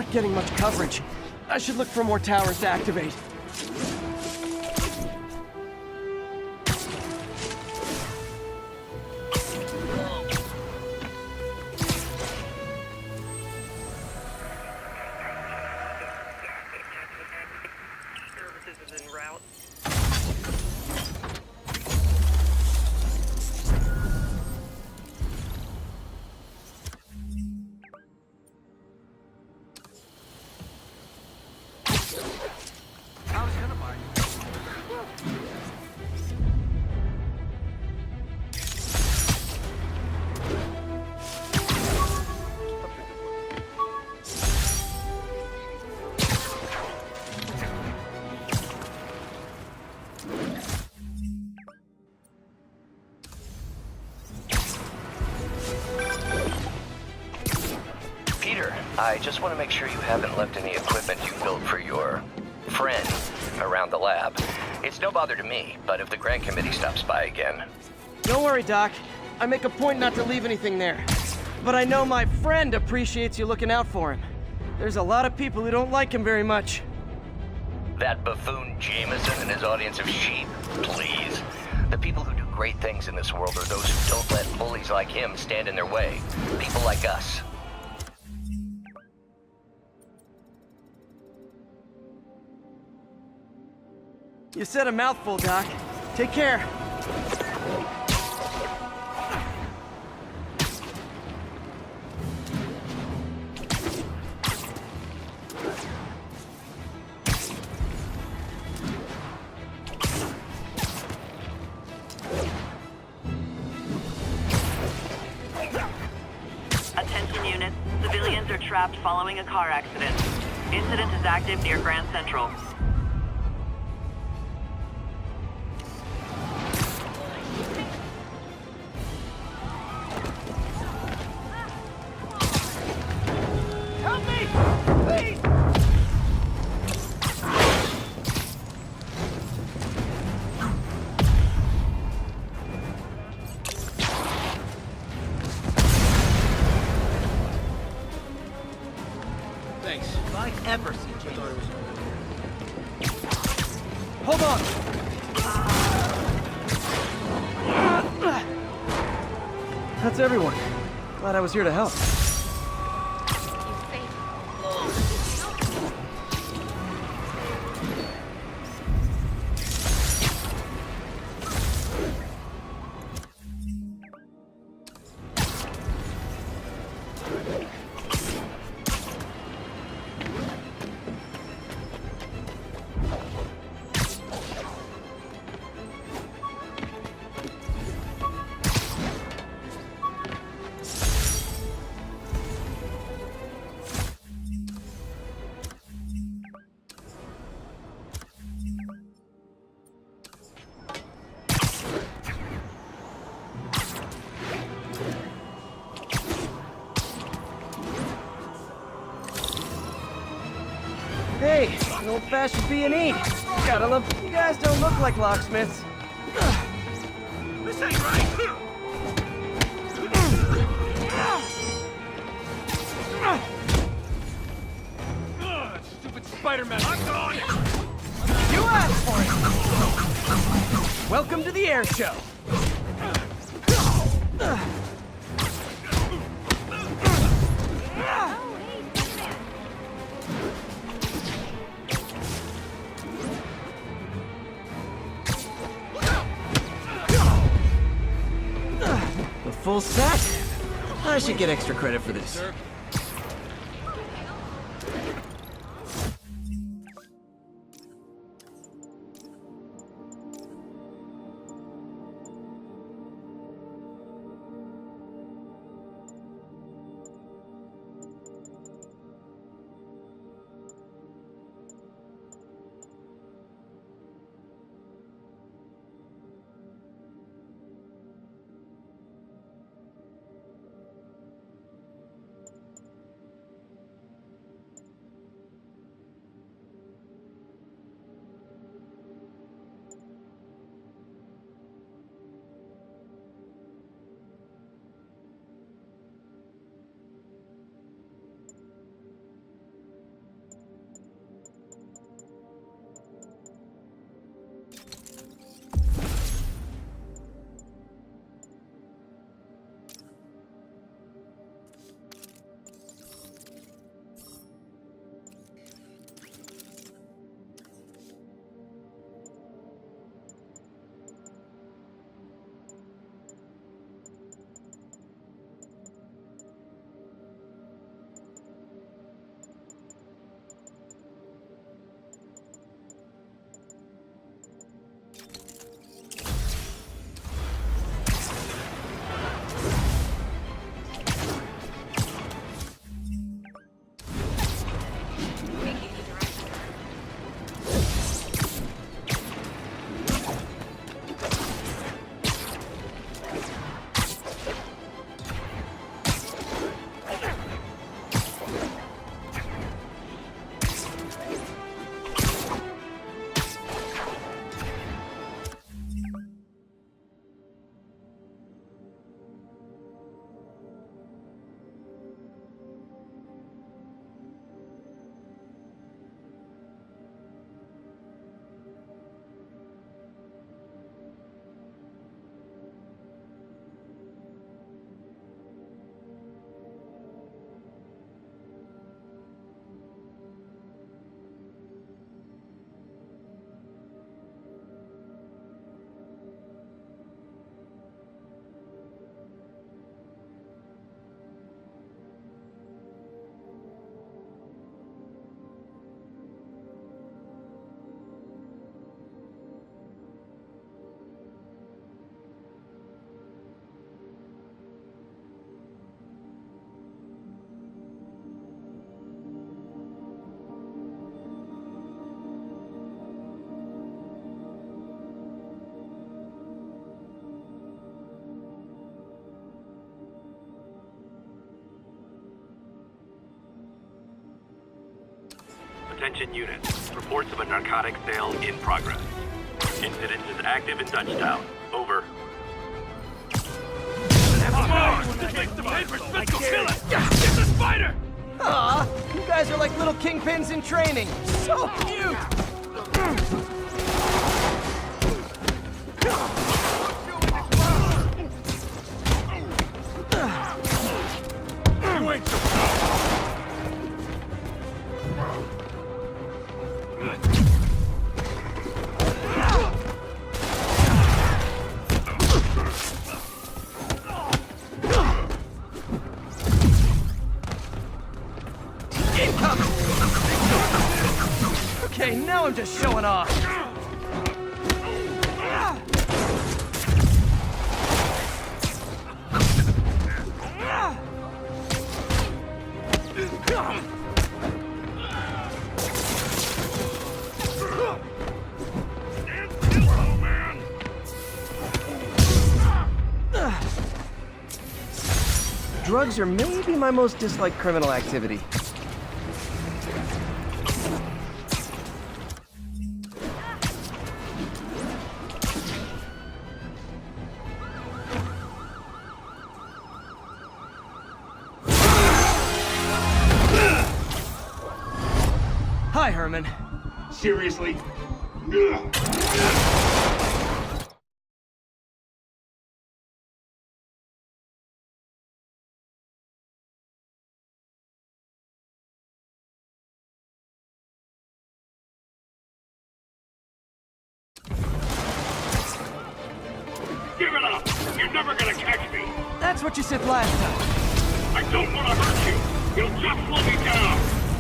not getting much coverage. I should look for more towers to activate. Services is en route. I was gonna buy you. Peter, I just want to make sure you haven't left any equipment you built for your friend around the lab. It's no bother to me, but if the grant committee stops by again... Don't worry, Doc. I make a point not to leave anything there. But I know my friend appreciates you looking out for him. There's a lot of people who don't like him very much. That buffoon Jameson and his audience of sheep, please. The people who do great things in this world are those who don't let bullies like him stand in their way. People like us. You said a mouthful, Doc. Take care. Attention units. Civilians are trapped following a car accident. Incident is active near Grand Central. Help me! Please! Thanks. If I ever see James. Hold on! That's everyone. Glad I was here to help. Hey, an old-fashioned B&E. Gotta love, you guys don't look like locksmiths. This ain't right! Stupid Spider-Man! I'm going! You asked for it! Welcome to the air show. The full set? I should get extra credit for this. Attention units. Reports of a narcotic sale in progress. Incident is active in Dutchtown. Over. Come on! This makes the papers. Let's go kill it! It's a spider! Aw, you guys are like little kingpins in training. So cute! You ain't so Incoming! Okay, now I'm just showing off. Drugs are maybe my most disliked criminal activity. Hi, Herman. Seriously? Give it up! You're never gonna catch me! That's what you said last time. I don't want to hurt you! You'll just slow me down!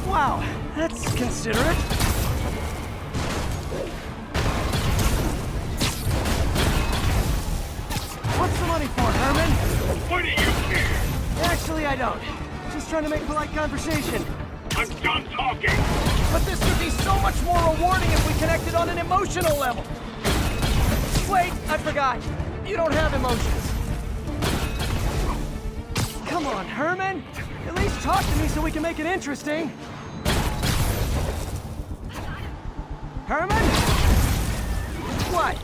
Wow, that's considerate. What's the money for, Herman? Why do you care? Actually, I don't. Just trying to make polite conversation. I'm done talking! But this would be so much more rewarding if we connected on an emotional level. Wait, I forgot. You don't have emotions. Come on, Herman. At least talk to me so we can make it interesting. Herman? What?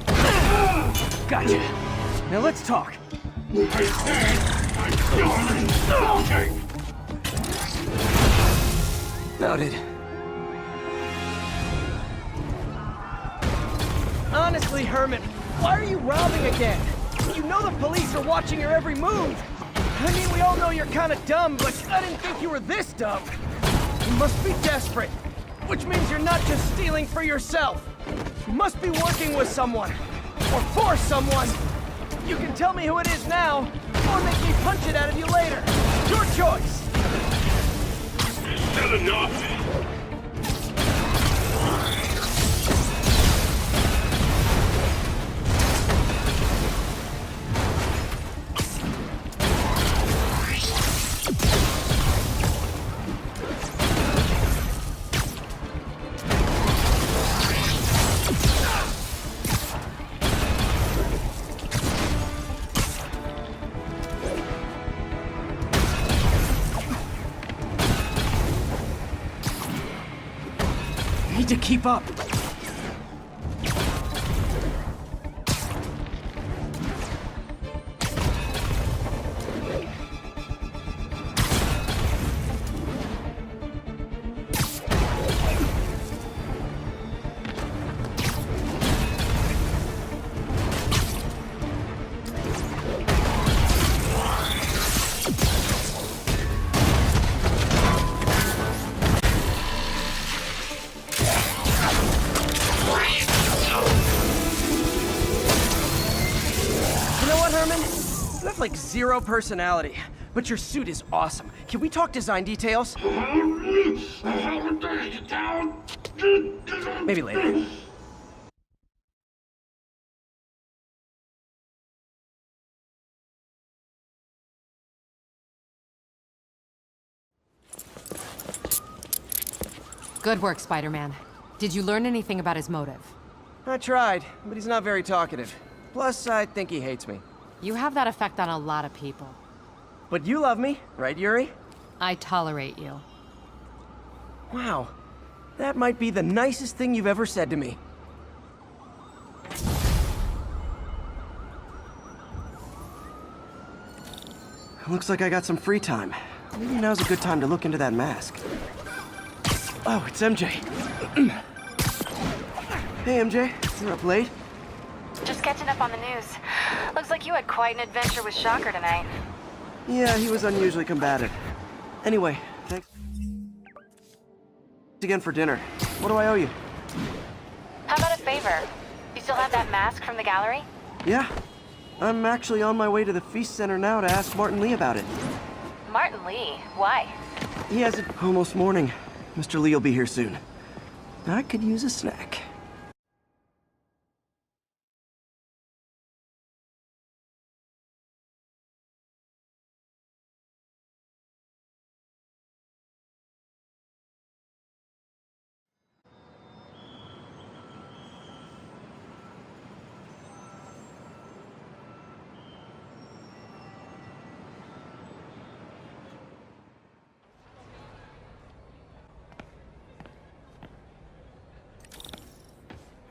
Gotcha. Now let's talk. I said I'm done talking! Noted. Honestly, Herman, why are you robbing again? You know the police are watching your every move. I mean, we all know you're kind of dumb, but I didn't think you were this dumb. You must be desperate, which means you're not just stealing for yourself. You must be working with someone, or for someone. You can tell me who it is now, or make me punch it out of you later. Your choice. Said enough! Need to keep up. You have like zero personality, but your suit is awesome. Can we talk design details? Maybe later. Good work, Spider-Man. Did you learn anything about his motive? I tried, but he's not very talkative. Plus, I think he hates me. You have that effect on a lot of people. But you love me, right, Yuri? I tolerate you. Wow. That might be the nicest thing you've ever said to me. Looks like I got some free time. Maybe now's a good time to look into that mask. Oh, it's MJ. Hey, MJ. You're up late? Just catching up on the news. Looks like you had quite an adventure with Shocker tonight. Yeah, he was unusually combative. Anyway, thanks again for dinner. What do I owe you? How about a favor? You still have that mask from the gallery? Yeah. I'm actually on my way to the feast center now to ask Martin Lee about it. Martin Lee? Why? He has it almost morning. Mr. Lee will be here soon. I could use a snack.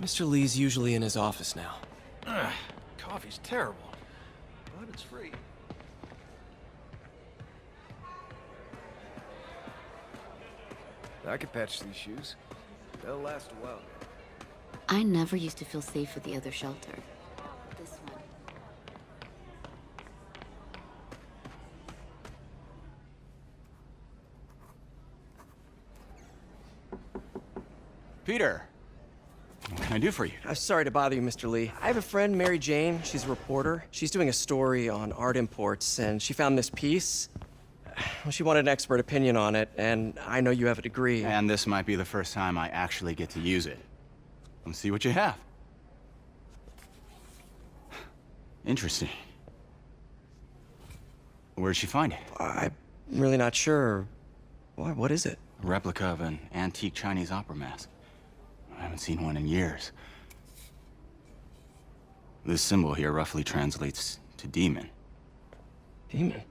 Mr. Lee's usually in his office now. Coffee's terrible, but it's free. I could patch these shoes. They'll last a while. I never used to feel safe with the other shelter. This one. Peter, what can I do for you? Sorry to bother you, Mr. Lee. I have a friend, Mary Jane. She's a reporter. She's doing a story on art imports, and she found this piece. Well, she wanted an expert opinion on it, and I know you have a degree. And this might be the first time I actually get to use it. Let's see what you have. Interesting. Where did she find it? I'm really not sure. Why, what is it? A replica of an antique Chinese opera mask. I haven't seen one in years. This symbol here roughly translates to demon. Demon?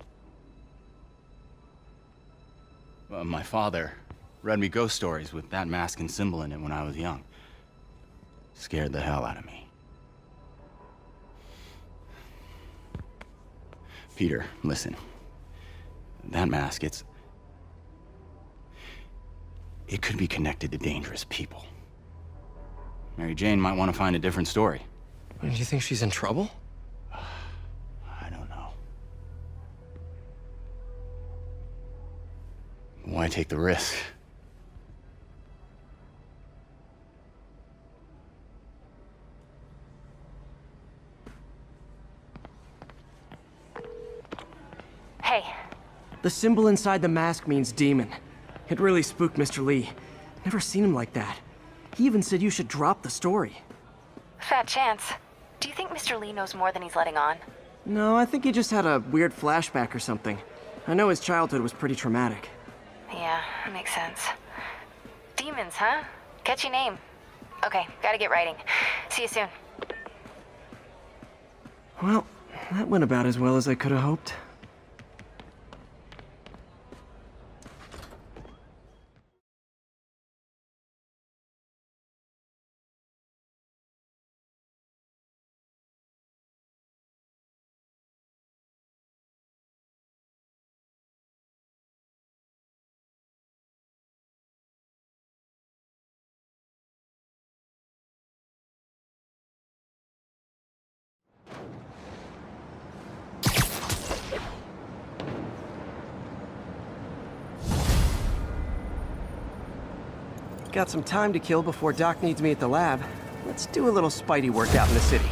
My father read me ghost stories with that mask and symbol in it when I was young. Scared the hell out of me. Peter, listen. That mask, it could be connected to dangerous people. Mary Jane might want to find a different story. Do you think she's in trouble? I don't know. Why take the risk? Hey. The symbol inside the mask means demon. It really spooked Mr. Lee. Never seen him like that. He even said you should drop the story. Fat chance. Do you think Mr. Lee knows more than he's letting on? No, I think he just had a weird flashback or something. I know his childhood was pretty traumatic. Yeah, makes sense. Demons, huh? Catchy name. Okay, gotta get writing. See you soon. Well, that went about as well as I could have hoped. Got some time to kill before Doc needs me at the lab. Let's do a little Spidey workout in the city.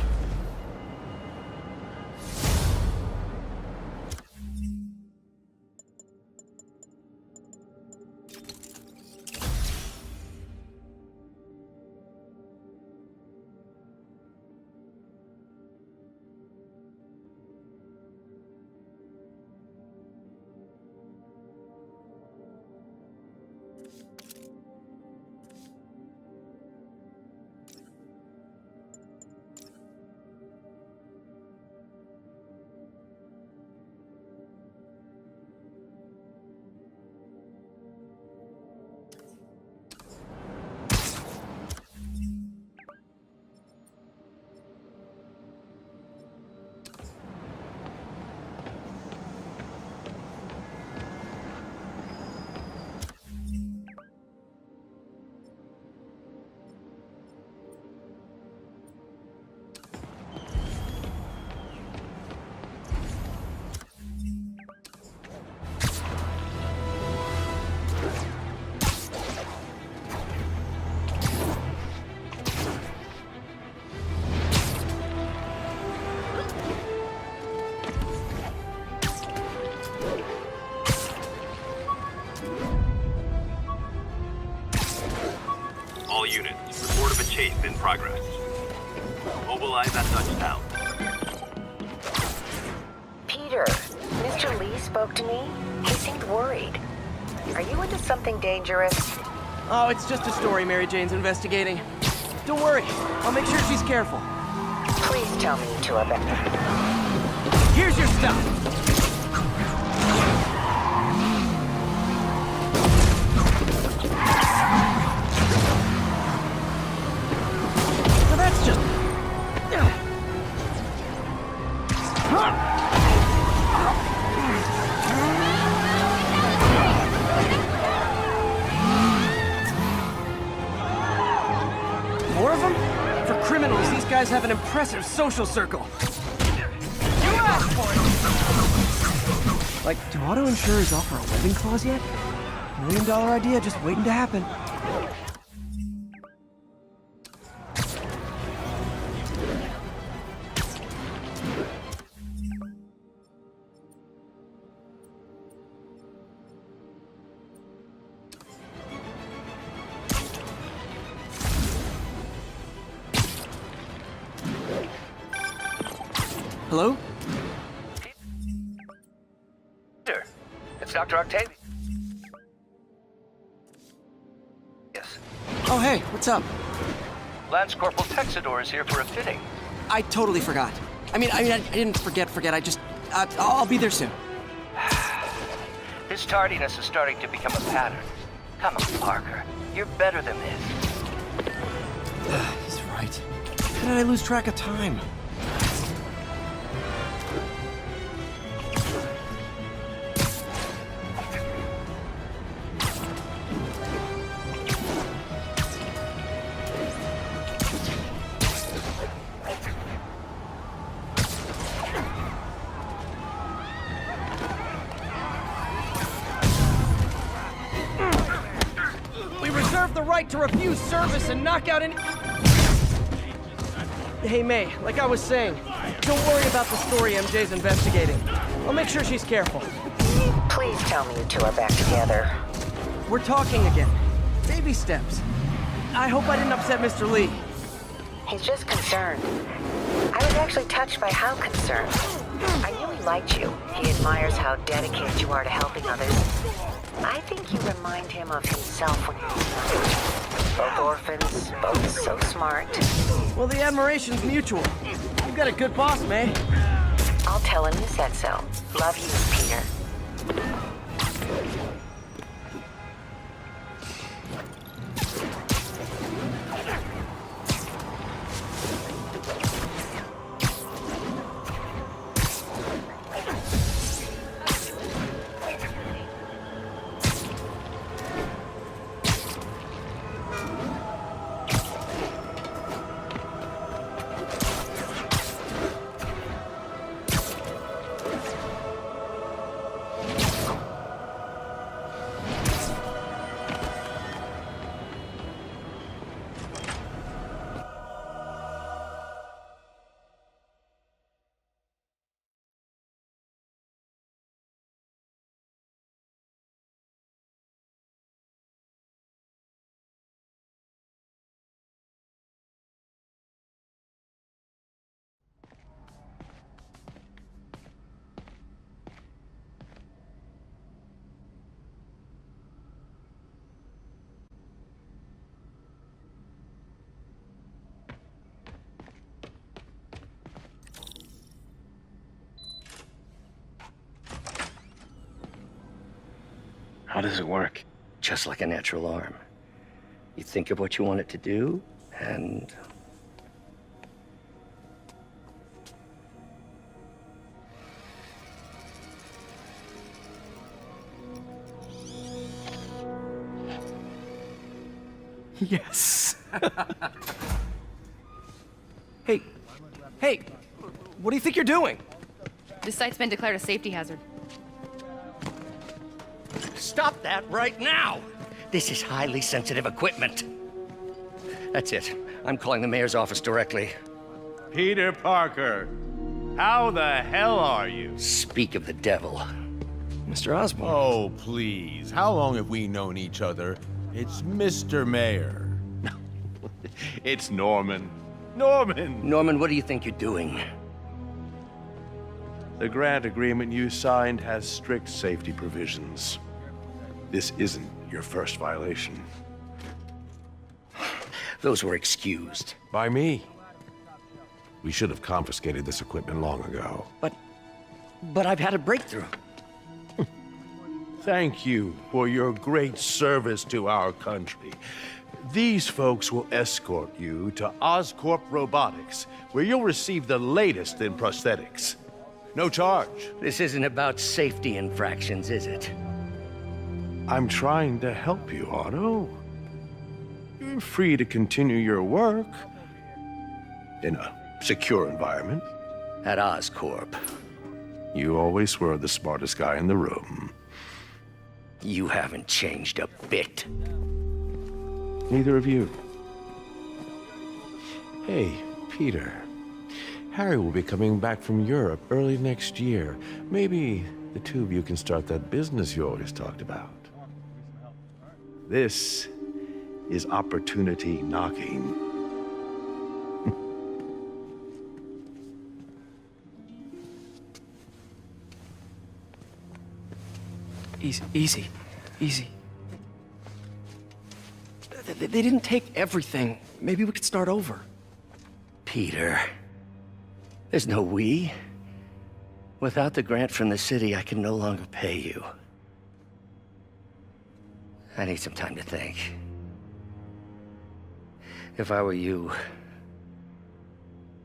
report of a chase in progress. Mobilize at Dutchtown. Peter, Mr. Lee spoke to me. He seemed worried. Are you into something dangerous? Oh, it's just a story Mary Jane's investigating. Don't worry, I'll make sure she's careful. Please tell me to abandon. Here's your stuff. Now that's just... More of them? For criminals, these guys have an impressive social circle. You asked for it! Like, do auto insurers offer a webbing clause yet? $1 million idea just waiting to happen. Hello? Peter, it's Dr. Octavius. Yes. Oh, hey, what's up? Lance Corporal Texador is here for a fitting. I totally forgot. I didn't forget. I'll be there soon. His tardiness is starting to become a pattern. Come on, Parker. You're better than this. He's right. How did I lose track of time? The right to refuse service and knock out any... Hey, May, like I was saying, don't worry about the story MJ's investigating. I'll make sure she's careful. Please tell me you two are back together. We're talking again. Baby steps. I hope I didn't upset Mr. Lee. He's just concerned. I was actually touched by how concerned. I knew he liked you. He admires how dedicated you are to helping others. I think you remind him of himself when he was young. Both orphans, both so smart. Well, the admiration's mutual. You've got a good boss, May. I'll tell him you said so. Love you, Peter. How does it work? Just like a natural arm. You think of what you want it to do, and... Yes. Hey, what do you think you're doing? This site's been declared a safety hazard. Stop that right now! This is highly sensitive equipment. That's it. I'm calling the mayor's office directly. Peter Parker, how the hell are you? Speak of the devil. Mr. Osborn. Oh, please. How long have we known each other? It's Mr. Mayor. It's Norman. Norman! Norman, what do you think you're doing? The grant agreement you signed has strict safety provisions. This isn't your first violation. Those were excused. By me. We should have confiscated this equipment long ago. But I've had a breakthrough. Thank you for your great service to our country. These folks will escort you to Oscorp Robotics, where you'll receive the latest in prosthetics. No charge. This isn't about safety infractions, is it? I'm trying to help you, Otto. You're free to continue your work in a secure environment. At Oscorp. You always were the smartest guy in the room. You haven't changed a bit. Neither of you. Hey, Peter. Harry will be coming back from Europe early next year. Maybe the two of you can start that business you always talked about. This is opportunity knocking. Easy. They didn't take everything. Maybe we could start over. Peter, there's no we. Without the grant from the city, I can no longer pay you. I need some time to think. If I were you,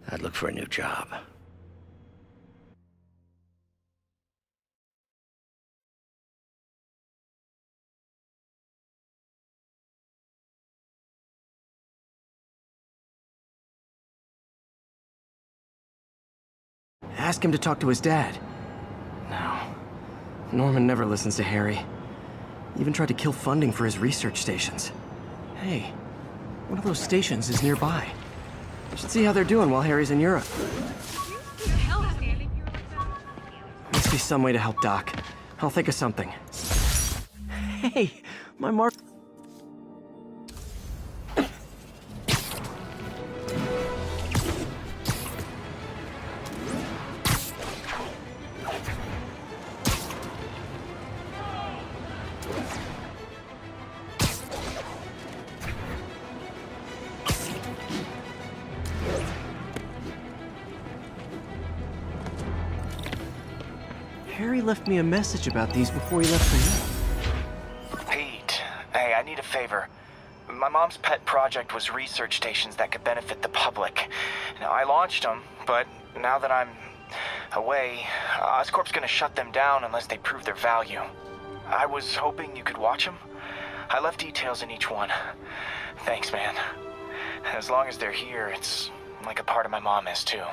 I'd look for a new job. Ask him to talk to his dad. No. Norman never listens to Harry. Even tried to kill funding for his research stations. Hey, one of those stations is nearby. Should see how they're doing while Harry's in Europe. Must be some way to help Doc. I'll think of something. Hey, my mark... Harry left me a message about these before he left for you. Pete, hey, I need a favor. My mom's pet project was research stations that could benefit the public. Now, I launched them, but now that I'm away, Oscorp's gonna shut them down unless they prove their value. I was hoping you could watch them. I left details in each one. Thanks, man. As long as they're here, it's like a part of my mom is, too.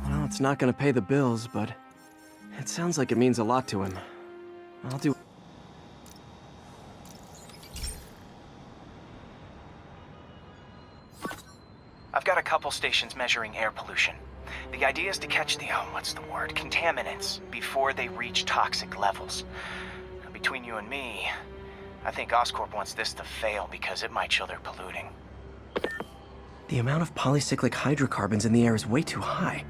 Well, it's not gonna pay the bills, but it sounds like it means a lot to him. I'll do... I've got a couple stations measuring air pollution. The idea is to catch the, contaminants before they reach toxic levels. Between you and me, I think Oscorp wants this to fail because it might show they're polluting. The amount of polycyclic hydrocarbons in the air is way too high.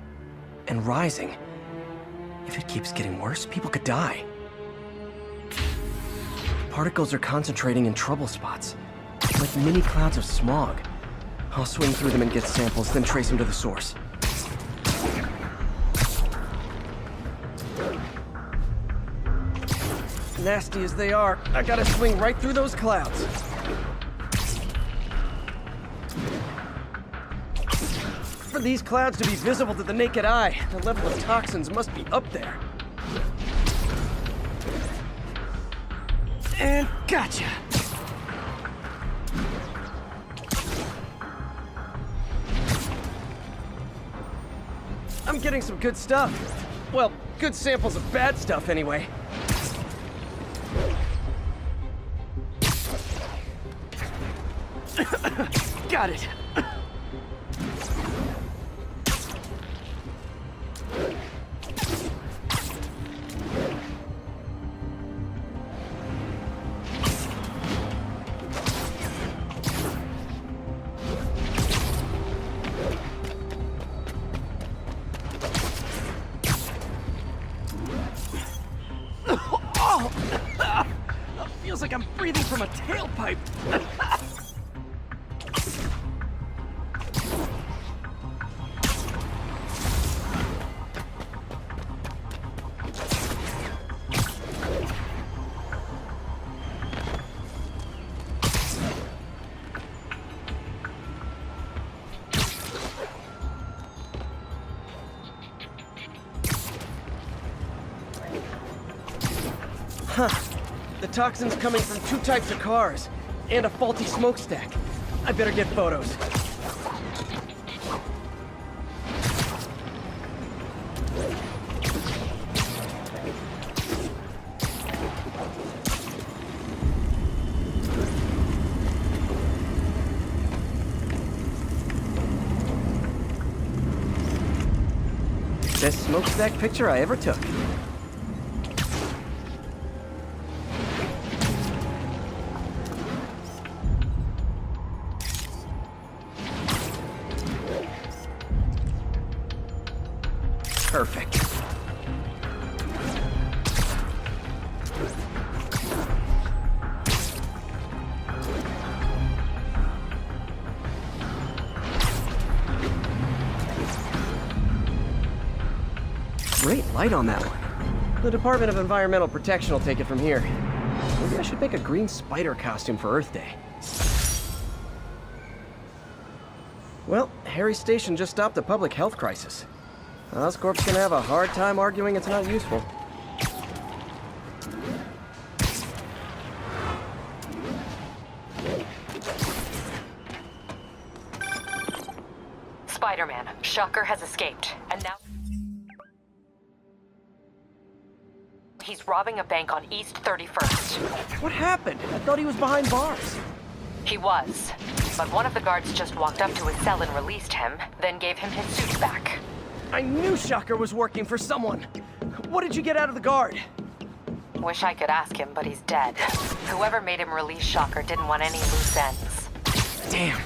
And rising. If it keeps getting worse, people could die. Particles are concentrating in trouble spots, like mini clouds of smog. I'll swing through them and get samples, then trace them to the source. Nasty as they are, I gotta swing right through those clouds. For these clouds to be visible to the naked eye, the level of toxins must be up there. And gotcha! I'm getting some good stuff. Well, good samples of bad stuff, anyway. Got it. a tailpipe! Huh. The toxin's coming from 2 types of cars, and a faulty smokestack. I better get photos. Best smokestack picture I ever took. Perfect. Great light on that one. The Department of Environmental Protection will take it from here. Maybe I should make a green spider costume for Earth Day. Well, Harry's station just stopped a public health crisis. Oscorp's gonna have a hard time arguing it's not useful. Spider-Man, Shocker has escaped, and now he's robbing a bank on East 31st. What happened? I thought he was behind bars. He was, but one of the guards just walked up to his cell and released him, then gave him his suit back. I knew Shocker was working for someone. What did you get out of the guard? Wish I could ask him, but he's dead. Whoever made him release Shocker didn't want any loose ends. Damn.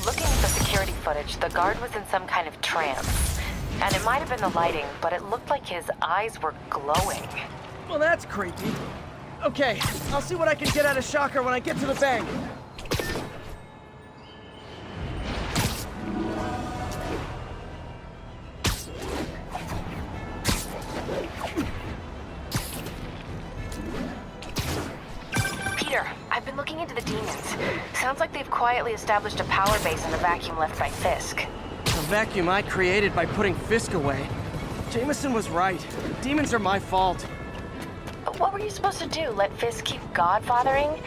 Looking at the security footage, the guard was in some kind of trance. And it might have been the lighting, but it looked like his eyes were glowing. Well, that's creepy. Okay, I'll see what I can get out of Shocker when I get to the bank. Peter, I've been looking into the demons. Sounds like they've quietly established a power base in the vacuum left by Fisk. The vacuum I created by putting Fisk away. Jameson was right. Demons are my fault. What were you supposed to do? Let Fisk keep godfathering?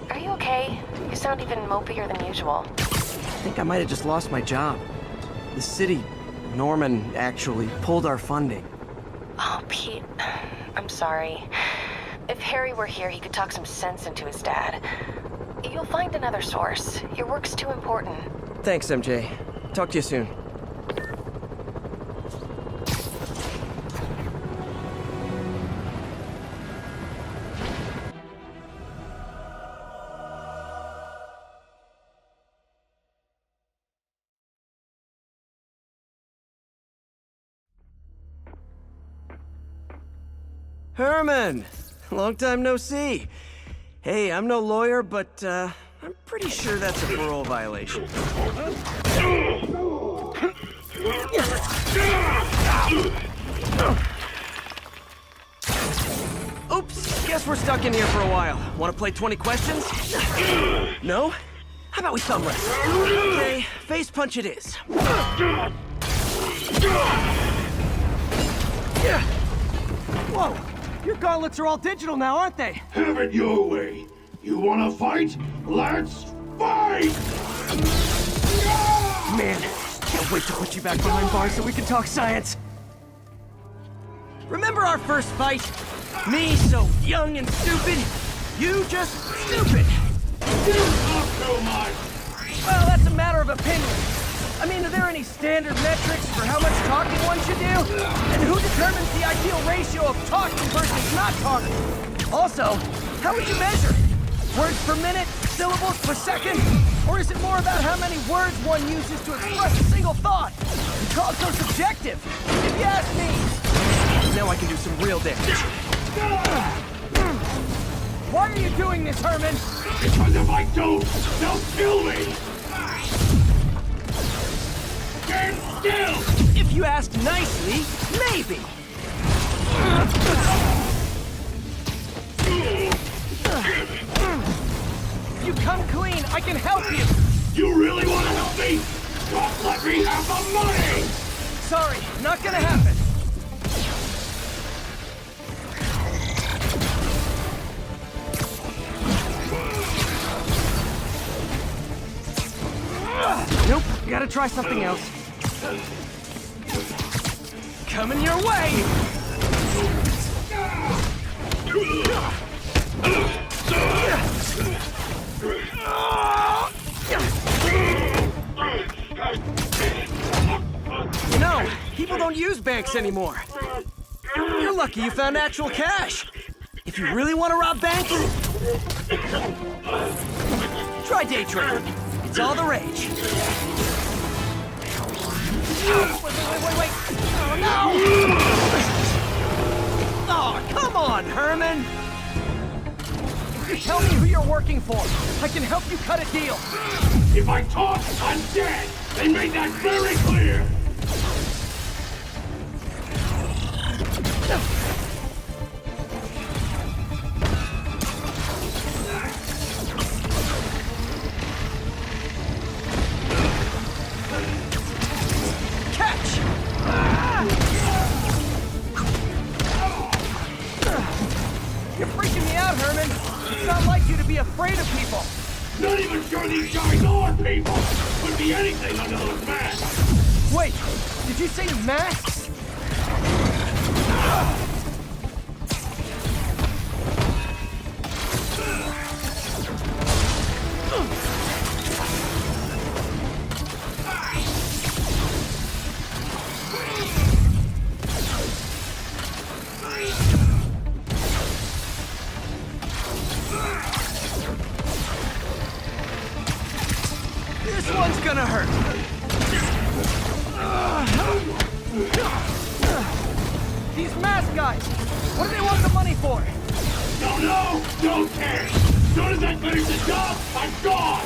Are you okay? You sound even mopier than usual. I think I might have just lost my job. The city, Norman, actually pulled our funding. Oh, Pete. I'm sorry. If Harry were here, he could talk some sense into his dad. You'll find another source. Your work's too important. Thanks, MJ. Talk to you soon. Herman! Long time no see. Hey, I'm no lawyer, but, I'm pretty sure that's a parole violation. Oops, guess we're stuck in here for a while. Want to play 20 questions? No? How about we thumb wrestle? Okay, face punch it is. Whoa! Your gauntlets are all digital now, aren't they? Have it your way. You wanna fight? Let's fight! Man, can't wait to put you back behind bars so we can talk science. Remember our first fight? Me so young and stupid, you just stupid. You talk too much. Well, that's a matter of opinion. I mean, are there any standard metrics for how much talking one should do? And who determines the ideal ratio of talking versus not talking? Also, how would you measure? Words per minute? Syllables per second? Or is it more about how many words one uses to express a single thought? You call it so subjective, if you ask me. Now I can do some real damage. Why are you doing this, Herman? Because if I don't, they'll kill me! Stand still! If you asked nicely, maybe. If you come clean, I can help you. You really want to help me? Just let me have the money! Sorry, not gonna happen. Nope, gotta try something else. Coming your way! You know, people don't use banks anymore. You're lucky you found actual cash. If you really want to rob banks, try day trading. It's all the rage. Wait. Oh, no! Oh, come on, Herman! If you tell me who you're working for, I can help you cut a deal. If I talk, I'm dead! They made that very clear! You're freaking me out, Herman. It's not like you to be afraid of people. Not even sure these guys are people! Could be anything under those masks! Wait, did you say masks? This one's gonna hurt. These mask guys, what do they want the money for? Don't know, don't care! As soon as I finish the job, I'm gone!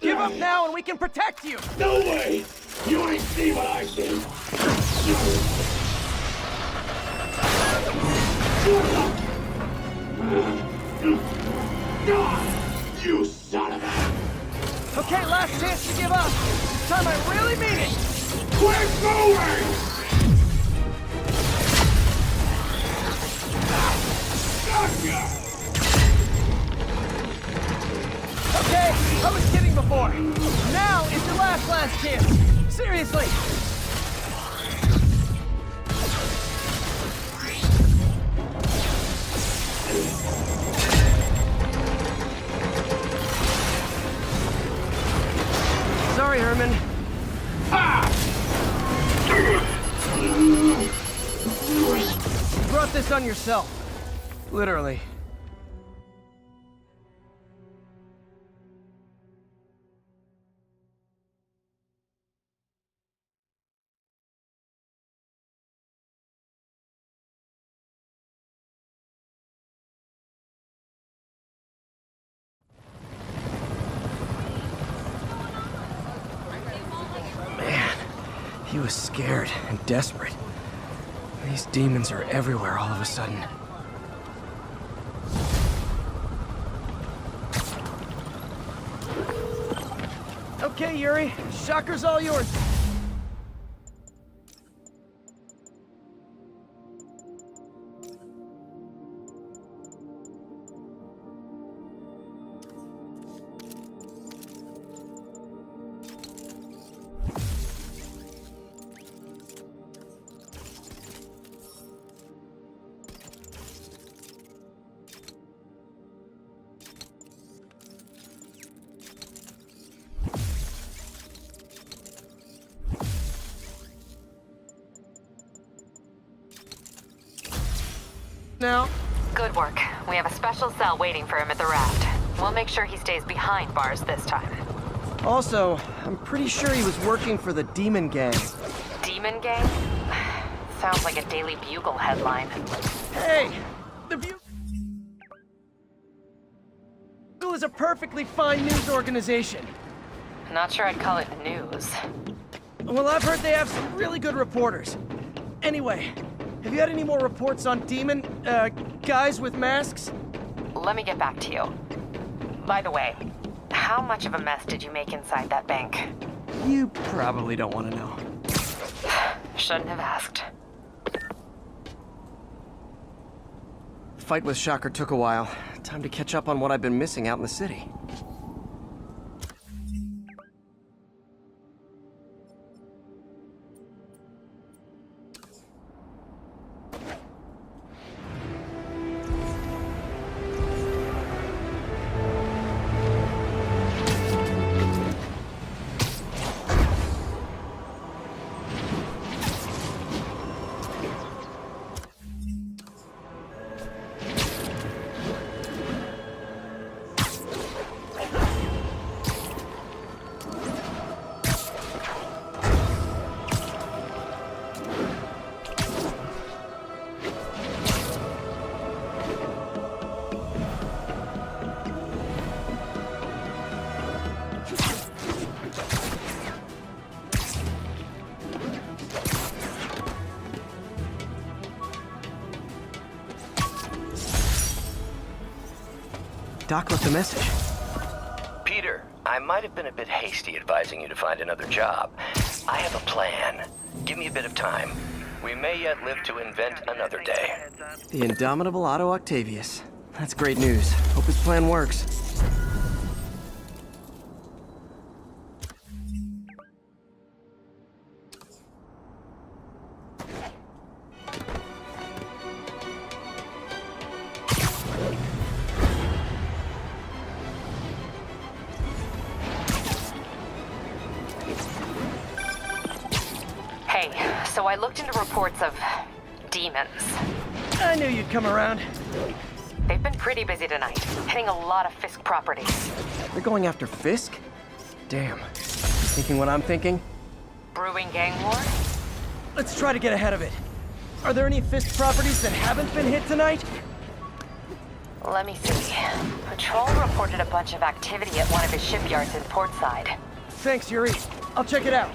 Give up now and we can protect you! No way! You ain't see what I see! You son of a... Okay, last chance to give up. This time I really mean it! Quit moving! Gotcha! Okay, I was kidding before. Now is your last chance. Seriously. Sorry, Herman. You brought this on yourself. Literally. He was scared and desperate. These demons are everywhere all of a sudden. Okay, Yuri. Shocker's all yours. now? Good work. We have a special cell waiting for him at the raft. We'll make sure he stays behind bars this time. Also, I'm pretty sure he was working for the Demon Gang. Demon Gang? Sounds like a Daily Bugle headline. Hey! The Bugle is a perfectly fine news organization. Not sure I'd call it news. Well, I've heard they have some really good reporters. Anyway, have you had any more reports on demon, guys with masks? Let me get back to you. By the way, how much of a mess did you make inside that bank? You probably don't want to know. Shouldn't have asked. Fight with Shocker took a while. Time to catch up on what I've been missing out in the city. Doc left a message. Peter, I might have been a bit hasty advising you to find another job. I have a plan. Give me a bit of time. We may yet live to invent another day. The indomitable Otto Octavius. That's great news. Hope his plan works. So I looked into reports of demons. I knew you'd come around. They've been pretty busy tonight, hitting a lot of Fisk properties. They're going after Fisk? Damn. You thinking what I'm thinking? Brewing gang war? Let's try to get ahead of it. Are there any Fisk properties that haven't been hit tonight? Let me see. Patrol reported a bunch of activity at one of his shipyards in Portside. Thanks, Yuri. I'll check it out.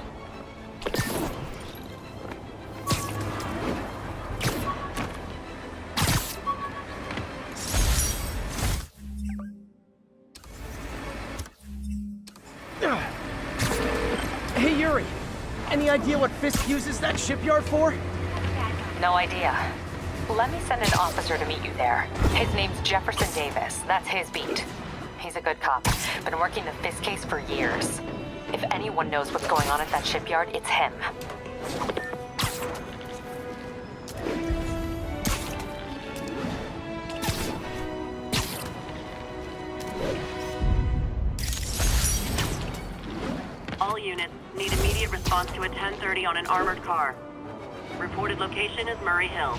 Hey, Yuri. Any idea what Fisk uses that shipyard for? No idea. Let me send an officer to meet you there. His name's Jefferson Davis. That's his beat. He's a good cop. Been working the Fisk case for years. If anyone knows what's going on at that shipyard, it's him. All units need immediate response to a 1030 on an armored car. Reported location is Murray Hill.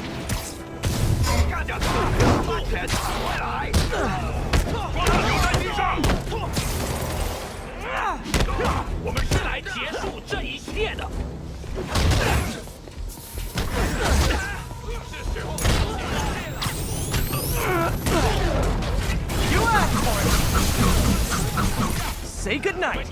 You asked for it! Say goodnight!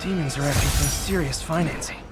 Demons are after some serious financing.